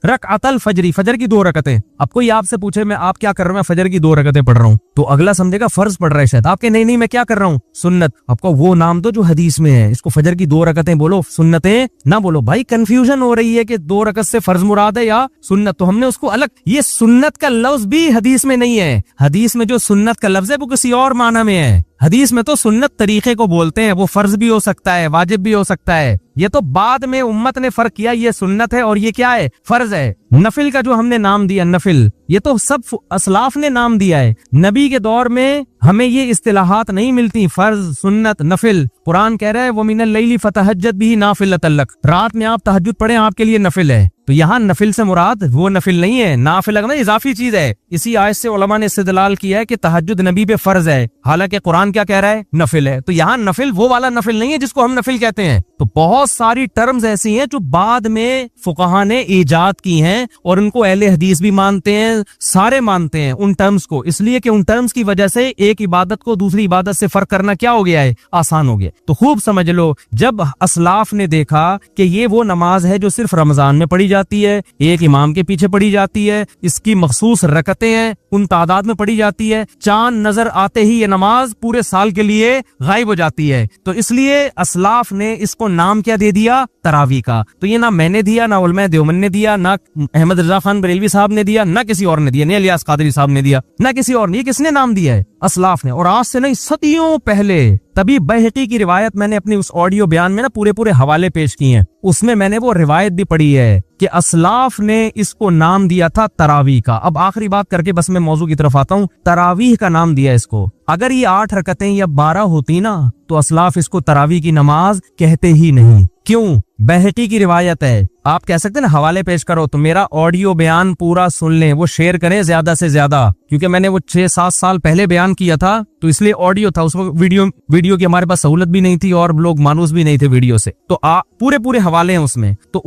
[SPEAKER 1] रकअतल फजरी, फजर की 2 रकतें। अब कोई आपसे पूछे मैं आप क्या कर रहे हो, मैं फजर की 2 रकतें पढ़ रहा हूँ, तो अगला समझेगा फर्ज पढ़ रहा है शायद। आपके नहीं मैं क्या कर रहा हूँ, सुन्नत। आपको वो नाम दो जो हदीस में है, इसको फजर की 2 रकतें बोलो, सुन्नतें ना बोलो। भाई कंफ्यूजन हो रही है कि 2 रकत से फर्ज मुराद है या सुन्नत, तो हमने उसको अलग। ये सुन्नत का लफ्ज भी हदीस में नहीं है। हदीस में जो सुन्नत का लफ्ज है वो किसी और माना में है। हदीस में तो सुन्नत तरीके को बोलते हैं, वो फर्ज भी हो सकता है, वाजिब भी हो सकता है। ये तो बाद में उम्मत ने फर्क किया, ये सुन्नत है और ये क्या है, फर्ज है। नफिल का जो हमने नाम दिया नफिल, ये तो सब असलाफ ने नाम दिया है। नबी के दौर में हमें ये इस्तिलाहात नहीं मिलती, फर्ज, सुन्नत, नफिल। कुरान कह रहा है वो मिनल लैली फतहज्जद बिही नाफिलतन लक, रात में आप तहज्जुद पढ़ें आपके लिए नफिल है। तो यहाँ नफिल से मुराद वो नफिल नहीं है, नाफिल ना इजाफी चीज है। इसी आयत से उलमा ने इस्तिदलाल किया है कि तहज्जुद नबी पे फर्ज है, हालांकि कुरान क्या कह रहा है, नफिल है। तो यहाँ नफिल वो वाला नफिल नहीं है जिसको हम नफिल कहते हैं। तो बहुत सारी टर्म्स ऐसी हैं जो बाद में फुकहा ने ईजाद की हैं और उनको अहले हदीस भी मानते हैं, सारे मानते हैं उन टर्म्स को, इसलिए कि उन टर्म्स की वजह से एक इबादत को दूसरी इबादत से फर्क करना क्या हो गया है, आसान हो गया। तो खूब समझ लो, जब असलाफ ने देखा कि ये वो नमाज है जो सिर्फ रमजान में पढ़ी जाती है, एक इमाम के पीछे पढ़ी जाती है, इसकी मखसूस रकतें हैं, उन तादाद में पढ़ी जाती है, चांद नजर आते ही ये नमाज पूरे साल के लिए गायब हो जाती है, तो इसलिए असलाफ ने इसको नाम क्या दे दिया, तरावी का। तो ये ना मैंने दिया, ना उलमाए देवबंद ने दिया, ना अहमद रजा खान बरेलवी साहब ने दिया, ना किसी और ने दिया, नहीं इलियास कादरी साहब ने दिया, ना किसी और ने। किसने नाम दिया है, असलाफ ने। और आज से नहीं, सदियों पहले। तभी बैहकी की रिवायत मैंने अपनी उस ऑडियो बयान में ना पूरे हवाले पेश किए हैं, उसमें मैंने वो रिवायत भी पढ़ी है कि असलाफ ने इसको नाम दिया था तरावी का। अब आखिरी बात करके बस मैं मौजू की तरफ आता हूँ। तरावीह का नाम दिया इसको। अगर ये 8 रकतें या 12 होती ना तो असलाफ इसको तरावी की नमाज कहते ही नहीं। क्यों? बैहकी की रिवायत है। आप कह सकते हैं ना हवाले पेश करो, तो मेरा ऑडियो बयान पूरा सुन लें, वो शेयर करें ज्यादा से ज्यादा, क्योंकि मैंने वो 6-7 साल पहले बयान किया था, तो इसलिए ऑडियो था, उस वक्त वीडियो की हमारे पास सहूलत भी नहीं थी और लोग मानूस भी नहीं थे वीडियो से। तो पूरे हवाले हैं उसमें। तो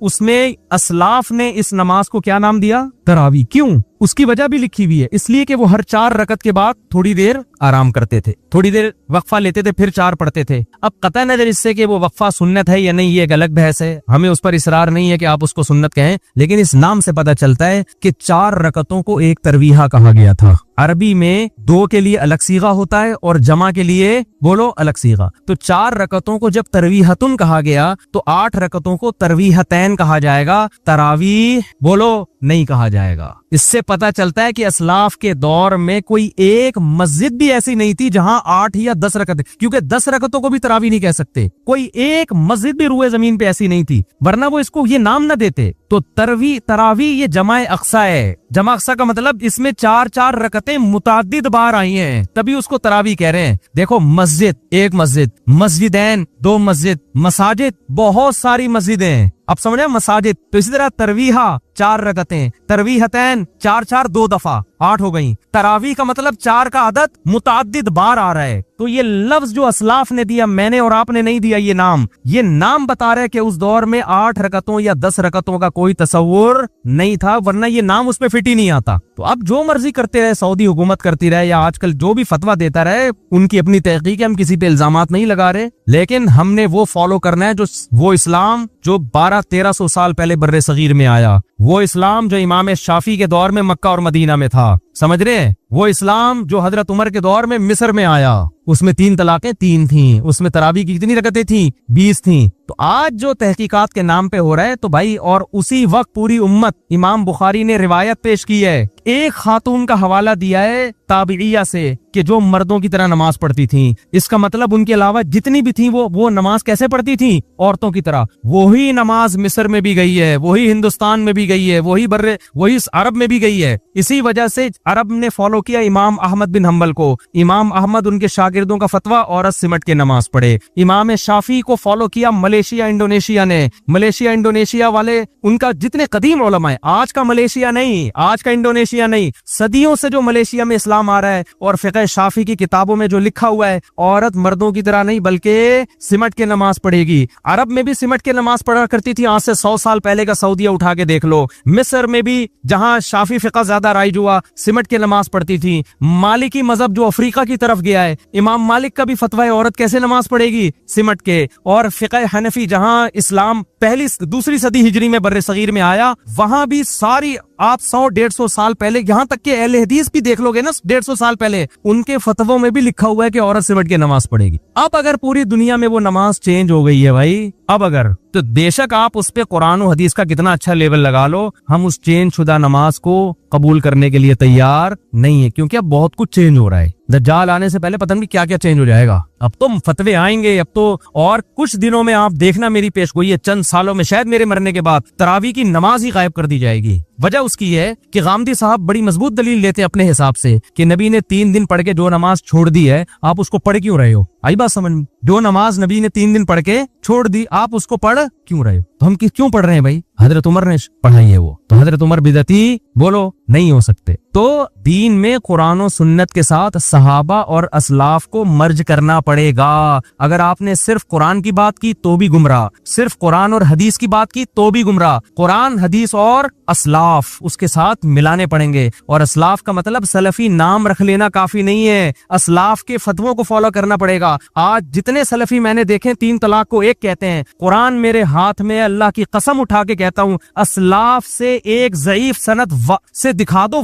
[SPEAKER 1] उसमें असलाफ ने इस नमाज को क्या नाम दिया, तरावी। क्यों? उसकी वजह भी लिखी हुई है, इसलिए कि वो हर 4 रकत के बाद थोड़ी देर आराम करते थे, थोड़ी देर वक्फा लेते थे, फिर 4 पढ़ते थे। अब कतई नजर इससे कि वो वक्फा सुन्नत है या नहीं, ये एक अलग बहस है, हमें उस पर इसरार नहीं है कि आप उसको सुन्नत कहें, लेकिन इस नाम से पता चलता है कि 4 रकतों को एक तरवीहा कहा गया था। अरबी में दो के लिए अलग सीगा होता है और जमा के लिए बोलो अलग सीगा। तो 4 रकतों को जब तरवीहतुन कहा गया तो 8 रकतों को तरवीहतैन कहा जाएगा, तरावीह बोलो नहीं कहा जाएगा। इससे पता चलता है कि असलाफ के दौर में कोई एक मस्जिद भी ऐसी नहीं थी जहां 8 या 10 रकत, क्योंकि 10 रकतों को भी तरावी नहीं कह सकते, कोई एक मस्जिद भी रूए जमीन पे ऐसी नहीं थी, वरना वो इसको ये नाम ना देते। तो तरावी ये जमा अक्सा है। जमा अक्सा का मतलब इसमें 4-4 रकतें मुतादिद बार आई हैं, तभी उसको तरावी कह रहे हैं। देखो, मस्जिद एक मस्जिद, मस्जिदैन 2 मस्जिद, मसाजिद बहुत सारी मस्जिदें, अब समझे मसाजिद। तो इसी तरह तरवीहा 4 रकतें, तरवीहतैन 4-4 2 दफा 8 हो गई। तरावी का मतलब 4 का आदत मुतादिद बार आ रहा है। तो ये लफ्ज जो असलाफ ने दिया, मैंने और आपने नहीं दिया, ये नाम बता रहे कि उस दौर में 8 रकतों या 10 रकतों का कोई तस्वुर नहीं था, वरना ये नाम उसमें फिट ही नहीं आता। तो अब जो मर्जी करते रहे, सऊदी हुकूमत करती रहे या आजकल जो भी फतवा देता रहे, उनकी अपनी तहकीक है, हम किसी पे इल्जामात नहीं लगा रहे, लेकिन हमने वो फॉलो करना है जो वो इस्लाम जो 1200-1300 साल पहले बर्रे सगीर में आया, वो इस्लाम जो इमाम शाफी के दौर में मक्का और मदीना में था, समझ रहे हैं, वो इस्लाम जो हजरत उमर के दौर में मिस्र में आया, उसमें 3 तलाकें 3 थी, उसमें तरावी की कितनी रकतें थी? 20 थी। तो आज जो तहकीकात के नाम पे हो रहा है, तो भाई, और उसी वक्त पूरी उम्मत, इमाम बुखारी ने रिवायत पेश की है, एक खातून का हवाला दिया है ताबिइया से कि जो मर्दों की तरह नमाज पढ़ती थी। इसका मतलब उनके अलावा जितनी भी थी वो नमाज कैसे पढ़ती थी? औरतों की तरह। वही नमाज मिस्र में भी गई है, वही हिंदुस्तान में भी गई है, वही अरब में भी गई है। इसी वजह से अरब ने फॉलो किया इमाम अहमद बिन हम्बल को। इमाम अहमद उनके शागिर्दों का फतवा, औरत सिमट के नमाज पढ़े। इमाम शाफी को फॉलो किया मलेशिया इंडोनेशिया ने। मलेशिया इंडोनेशिया वाले, उनका जितने कदीम उलमा है, आज का मलेशिया नहीं, आज का इंडोनेशिया नहीं, सदियों से जो मलेशिया में इस्लाम आ रहा है, और फिक़ह शाफी की किताबों में जो लिखा हुआ है, औरत मर्दों की तरह नहीं बल्कि सिमट के नमाज पढ़ेगी। अरब में भी सिमट के नमाज पढ़ा करती थी, आज से 100 साल पहले का सऊदिया उठा के देख लो। मिस्र में भी जहां शाफी फिक़ह ज्यादा राइज हुआ, सिमट के नमाज पढ़ती थी। मालिकी मजहब जो अफ्रीका की तरफ गया है, इमाम मालिक का भी फतवा है, औरत कैसे नमाज पढ़ेगी? सिमट के। और फिक़ह हनफी जहां इस्लाम दूसरी सदी हिजरी में बर्रे सगीर में आया, वहां भी सारी आप 100-150 साल पहले, यहां तक के अहले हदीस भी देख लोगे ना, 150 साल पहले उनके फतवों में भी लिखा हुआ है कि औरत सिमट के नमाज पढ़ेगी। अब अगर पूरी दुनिया में वो नमाज चेंज हो गई है भाई, अब अगर, तो बेशक आप उस पे कुरान और हदीस का कितना अच्छा लेवल लगा लो, हम उस चेंज शुदा नमाज को कबूल करने के लिए तैयार नहीं है, क्योंकि अब बहुत कुछ चेंज हो रहा है। दज्जाल आने से पहले पता नहीं क्या क्या चेंज हो जाएगा। अब तो फतवे आएंगे, अब तो, और कुछ दिनों में आप देखना, मेरी पेशगोई है, चंद सालों में, शायद मेरे मरने के बाद, तरावी की नमाज ही गायब कर दी जाएगी। वजह उसकी है कि गामदी साहब बड़ी मजबूत दलील लेते अपने हिसाब से कि नबी ने 3 दिन पढ़ के जो नमाज छोड़ दी है, आप उसको पढ़ क्यों रहे हो? आई बात समझ में? जो नमाज नबी ने 3 दिन पढ़ के छोड़ दी, आप उसको पढ़ क्यों रहे हो? तो हम क्यों पढ़ रहे हैं भाई? हजरत उमर ने पढ़ाई है वो, तो हजरत उमर बिदअती बोलो नहीं हो सकते। तो दीन में कुरान और सुन्नत के साथ सहाबा और असलाफ को मर्ज करना पड़ेगा। अगर आपने सिर्फ कुरान की बात की तो भी गुमराह, सिर्फ कुरान और हदीस की बात की तो भी गुमराह। कुरान, हदीस और असलाफ उसके साथ मिलाने पड़ेंगे। और असलाफ का मतलब सलफी नाम रख लेना काफी नहीं है, असलाफ के फतवों को फॉलो करना पड़ेगा। आज जितने सलफी मैंने देखे 3 तलाक को एक कहते हैं। कुरान मेरे हाथ में, अल्लाह की कसम उठा के कहता हूँ, असलाफ से एक ज़ईफ सनद से दिखा दो,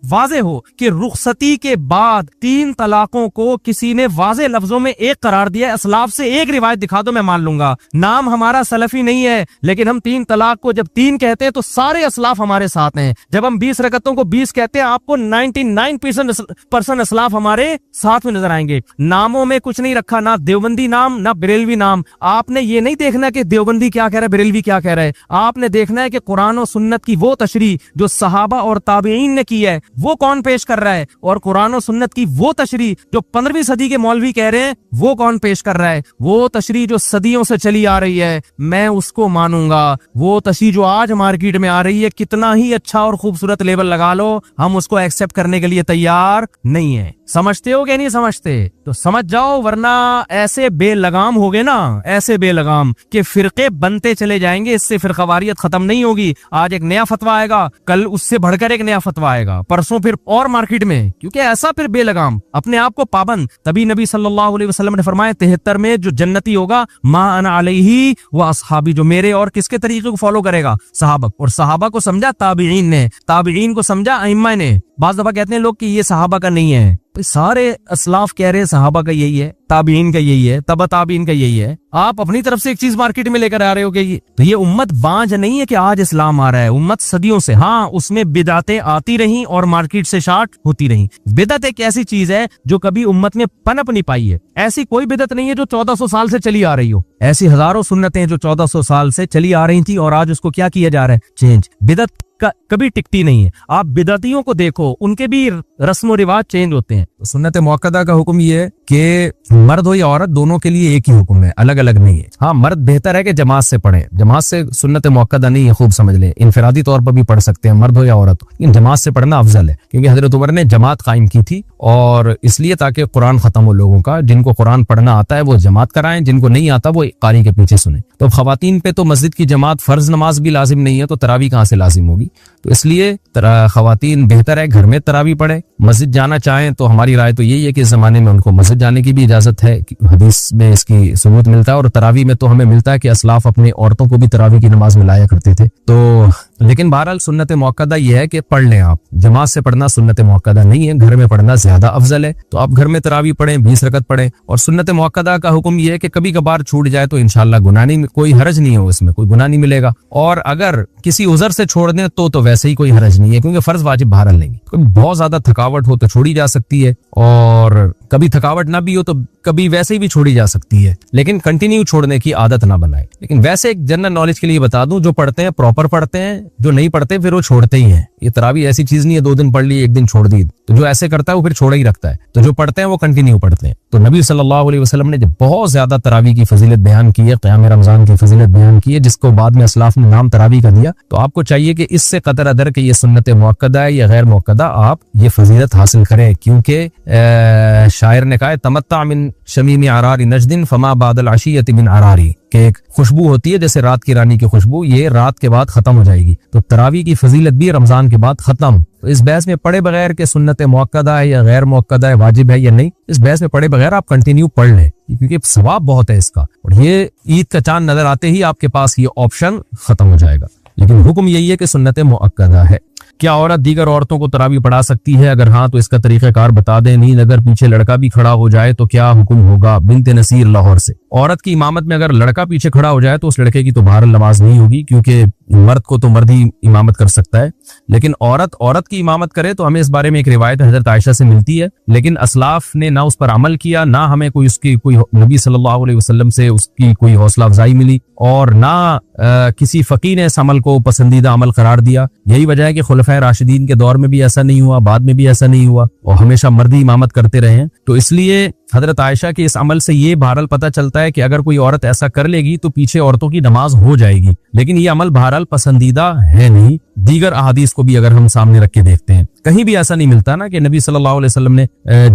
[SPEAKER 1] वाजे हो कि रुखसती के बाद 3 तलाकों को किसी ने वाजे लफ्जों में एक करार दिया। असलाफ से एक रिवायत दिखा दो, मैं मान लूंगा। नाम हमारा सलफी नहीं है, लेकिन हम 3 तलाक को जब 3 कहते हैं तो सारे असलाफ हमारे साथ हैं। जब हम 20 रकतों को 20 कहते हैं, आपको 99% असलाफ हमारे साथ में नजर आएंगे। नामों में कुछ नहीं रखा, ना देवबंदी नाम ना बरेलवी नाम। आपने ये नहीं देखना कि देवबंदी क्या कह रहा है, बरेलवी क्या कह रहा है। आपने देखना है कि कुरान और सुन्नत की वो तशरीह जो सहाबा और ताबीईन ने की है, वो कौन पेश कर रहा है, और कुरान और सुन्नत की वो तशरीह जो 15वीं सदी के मौलवी कह रहे हैं, वो कौन पेश कर रहा है। वो तशरीह जो सदियों से चली आ रही है, मैं उसको मानूंगा। वो तशरीह जो आज मार्केट में आ रही है, कितना ही अच्छा और खूबसूरत लेबल लगा लो, हम उसको एक्सेप्ट करने के लिए तैयार नहीं है। समझते हो कि नहीं समझते? तो समझ जाओ, वरना ऐसे बेलगाम हो गए ना, ऐसे बेलगाम कि फिरके बनते चले जाएंगे। इससे फिर खवारियत खत्म नहीं होगी। आज एक नया फतवा आएगा, कल उससे बढ़कर एक नया फतवा आएगा, परसों फिर और मार्केट में, क्योंकि ऐसा फिर बेलगाम, अपने आप को पाबंद। तभी नबी सल्लल्लाहु अलैहि वसल्लम ने फरमाया 73 में जो जन्नती होगा मा अना अलैहि व असहाबी, जो मेरे और किसके तरीके को फॉलो करेगा, सहाबा। और सहाबा को समझा ताबीईन ने, ताबीईन को समझा अइम्मा ने। बाज़ दफा कहते हैं लोग कि ये सहाबा का नहीं है, तो सारे असलाफ कह रहे हैं सहाबा का यही है, ताबीन का यही है, तबा ताबीन का यही है। आप अपनी तरफ से एक चीज मार्केट में लेकर आ रहे हो कि तो ये उम्मत बांझ नहीं है कि आज इस्लाम आ रहा है। उम्मत सदियों से, हाँ, उसमें बिदातें आती रही और मार्केट से शार्ट होती रही। बिदत एक ऐसी चीज है जो कभी उम्मत में पनप नहीं पाई है। ऐसी कोई बिदत नहीं है जो 1400 साल से चली आ रही हो। ऐसी हजारों सुन्नतें जो 1400 साल से चली आ रही थी और आज उसको क्या किया जा रहा है, चेंज। बिदत कभी टिकती नहीं है। आप बिदतियों को देखो, उनके भी रस्म रिवाज चेंज होते हैं। तो सुन्नत मुअक्कदा का हुक्म ये है कि मर्द हो या औरत, दोनों के लिए एक ही हुक्म है, अलग अलग नहीं है। हाँ, मर्द बेहतर है कि जमात से पढ़े, जमात से सुन्नत मुअक्कदा नहीं है, खूब समझ ले। इनफरादी तौर पर भी पढ़ सकते हैं, मर्द हो या औरत हो, लेकिन जमात से पढ़ना अफजल है, क्योंकि हजरत उमर ने जमात कायम की थी, और इसलिए ताकि कुरान खत्म हो लोगों का। जिनको कुरान पढ़ना आता है वो जमात कराएं, जिनको नहीं आता वो कारी के पीछे सुने। तो खवातीन पे तो मस्जिद की जमात, फर्ज नमाज भी लाजिम नहीं है, तो तरावी कहाँ से लाजिम होगी। तो इसलिए खवातीन बेहतर है घर में तरावी पढ़े। मस्जिद जाना चाहें तो हमारी राय तो यही है कि इस जमाने में उनको मस्जिद जाने की भी इजाजत है, हदीस में इसकी सबूत मिलता है। और तरावी में तो हमें मिलता है कि असलाफ अपने औरतों को भी तरावी की नमाज में लाया करते थे। तो लेकिन बहरहाल सुन्नत मुअक्कदा यह है कि पढ़ लें आप। जमात से पढ़ना सुन्नत मुअक्कदा नहीं है, घर में पढ़ना ज्यादा अफजल है। तो आप घर में तरावी पढ़ें, 20 रकत पढ़ें। और सुन्नत मुअक्कदा का हुक्म यह है कि कभी कभार छूट जाए तो इंशाअल्लाह गुनाह नहीं, कोई हरज नहीं है, इसमें कोई गुनाह नहीं मिलेगा। और अगर किसी उज़र से छोड़ दें तो वैसे ही कोई हरज नहीं है, क्योंकि फर्ज वाजिब बहरहाल नहीं। कभी बहुत ज्यादा थकावट हो तो छोड़ी जा सकती है, और कभी थकावट ना भी हो तो कभी वैसे ही भी छोड़ी जा सकती है, लेकिन कंटिन्यू छोड़ने की आदत ना बनाए। लेकिन वैसे एक जनरल नॉलेज के लिए बता दूं, जो पढ़ते हैं प्रॉपर पढ़ते हैं, जो नहीं पढ़ते फिर वो छोड़ते ही हैं। ये तरावी ऐसी चीज नहीं है 2 दिन पढ़ ली 1 दिन छोड़ दी। तो जो ऐसे करता है वो फिर छोड़ा ही रखता है। तो जो पढ़ते हैं वो कंटिन्यू पढ़ते हैं। तो नबी सल्लल्लाहु अलैहि वसल्लम ने जब बहुत ज्यादा तरावी की फजीलत बयान की है, क़याम रमजान की फजीलत बयान की है, जिसको बाद में असलाफ ने नाम तरावी का दिया, तो आपको चाहिए कि इससे कदर अदर के ये सुन्नत मुअक्कदा है या गैर मुअक्कदा, आप ये फजीलत हासिल करें। क्योंकि शायर ने कहा तमत्ता मिन शमीम आरारी नजदिन फमा बादल अशियति मिन आरारी, कि एक खुशबू होती है जैसे रात की रानी की खुशबू, ये रात के बाद खत्म हो जाएगी। तो तरावी की फजीलत भी रमजान के बाद खत्म। तो इस बहस में पढ़े बगैर के सुन्नत मुअक्कदा है या गैर मुअक्कदा है, वाजिब है या नहीं, इस बहस में पढ़े बगैर आप कंटिन्यू पढ़ लें, क्योंकि सवाब बहुत है इसका। और ये ईद का चांद नजर आते ही आपके पास ये ऑप्शन खत्म हो जाएगा। लेकिन हुक्म यही है कि सुन्नत मुअक्कदा है। क्या औरत दीगर औरतों को तरावी पढ़ा सकती है? अगर हाँ तो इसका तरीक़ाकार बता दें। नहीं, अगर पीछे लड़का भी खड़ा हो जाए तो क्या हुक्म होगा? बिन्त नसीर लाहौर से। औरत की इमामत में अगर लड़का पीछे खड़ा हो जाए तो उस लड़के की तो बहरहाल नमाज नहीं होगी, क्योंकि मर्द को तो मर्द ही इमामत कर सकता है। लेकिन औरत की इमामत करे तो हमें इस बारे में एक रिवायत हजरत आयशा से मिलती है, लेकिन असलाफ ने ना उस पर अमल किया, ना हमें कोई नबी सल्लल्लाहु अलैहि वसल्लम से उसकी कोई हौसला अफजाई मिली, और ना किसी फकीह ने इस अमल को पसंदीदा अमल करार दिया। यही वजह है कि खुलफाए राशिदीन के दौर में भी ऐसा नहीं हुआ, बाद में भी ऐसा नहीं हुआ, और हमेशा मर्द ही इमामत करते रहे हैं। तो इसलिए हजरत आयशा के इस अमल से ये बहरहाल पता चलता है कि अगर कोई औरत ऐसा कर लेगी तो पीछे औरतों की नमाज हो जाएगी। लेकिन ये अमल बहरहाल पसंदीदा है नहीं। दीगर अहादीस को भी अगर हम सामने रख के देखते हैं, कहीं भी ऐसा नहीं मिलता ना कि नबी सल्लल्लाहु अलैहि वसल्लम ने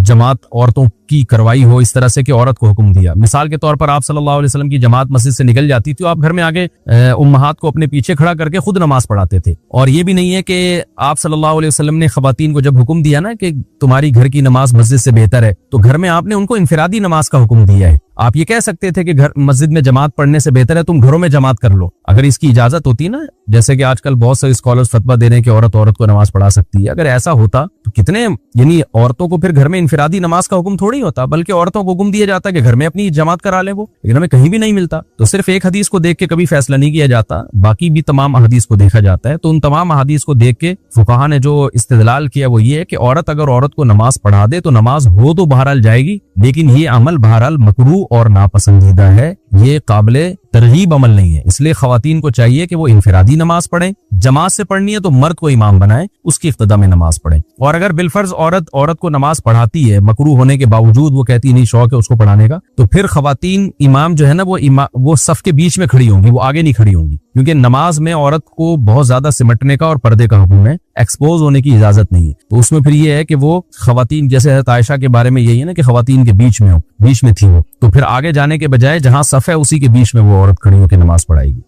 [SPEAKER 1] जमात औरतों की करवाई हो इस तरह से कि औरत को हुक्म दिया। मिसाल के तौर पर आप सल्लल्लाहु अलैहि वसल्लम की जमात मस्जिद से निकल जाती थी, तो आप घर में आगे उम्महात को अपने पीछे खड़ा करके खुद नमाज पढ़ाते थे। और ये भी नहीं है कि आप सल्लल्लाहु अलैहि वसल्लम ने खवातीन को जब हुक्म दिया ना कि तुम्हारी घर की नमाज मस्जिद से बेहतर है, तो घर में आपने उनको इनफरादी नमाज का हुक्म दिया है। आप ये कह सकते थे कि घर मस्जिद में जमात पढ़ने से बेहतर है तुम घरों में जमात कर लो, अगर इसकी इजाजत होती ना, जैसे कि आजकल बहुत सारे स्कॉलर्स फतवा दे रहे हैं कि औरत को नमाज पढ़ा सकती है। अगर ऐसा होता तो कितने, यानी औरतों को फिर घर में इनफरादी नमाज का हुक्म थोड़ी होता, बल्कि औरतों को हुक्म दिया जाता कि घर में अपनी जमात करा ले वो। लेकिन हमें कहीं भी नहीं मिलता। तो सिर्फ एक हदीस को देख के कभी फैसला नहीं किया जाता, बाकी भी तमाम हदीस को देखा जाता है। तो उन तमाम हदीस को देख के फुकाहा ने जो इस्तेदलाल किया वो ये है कि औरत अगर औरत को नमाज पढ़ा दे तो नमाज हो तो बहरहाल जाएगी, लेकिन ये अमल बहरहाल मकरूह और नापसंदीदा है। ये काबिले तरगीब अमल नहीं है। इसलिए खवातीन को चाहिए कि वो इनफिरादी नमाज पढ़ें, जमात से पढ़नी है तो मर्द को इमाम बनाए, उसकी इक्तदा में नमाज पढ़ें। और अगर बिलफर्ज औरत को नमाज पढ़ाती है, मकरू होने के बावजूद वो कहती नहीं शौक है उसको पढ़ाने का, तो फिर खवातीन इमाम जो है ना वो सफ के बीच में खड़ी होंगी, वो आगे नहीं खड़ी होंगी, क्योंकि नमाज में औरत को बहुत ज्यादा सिमटने का और पर्दे का हुक्म है, एक्सपोज होने की इजाजत नहीं है। तो उसमें फिर ये है कि वो खवातीन, जैसे हज़रत आयशा के बारे में यही है ना कि खवातीन के बीच में थी वो, तो फिर आगे जाने के बजाय जहां सफ है उसी के बीच में वो औरत खड़ी होकर नमाज पढ़ाएगी।